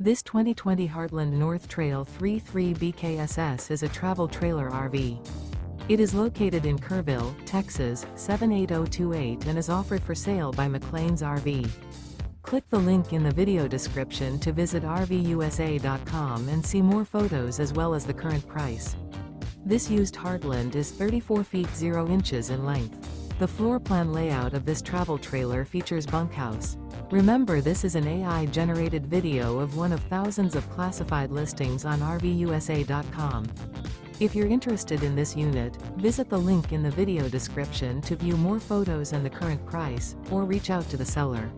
This 2020 Heartland North Trail 33 BKSS is a travel trailer RV. It is located in Kerrville, Texas, 78028 and is offered for sale by McClains RV. Click the link in the video description to visit RVUSA.com and see more photos as well as the current price. This used Heartland is 34 feet 0 inches in length. The floor plan layout of this travel trailer features bunkhouse. Remember, this is an AI-generated video of one of thousands of classified listings on RVUSA.com. If you're interested in this unit, visit the link in the video description to view more photos and the current price, or reach out to the seller.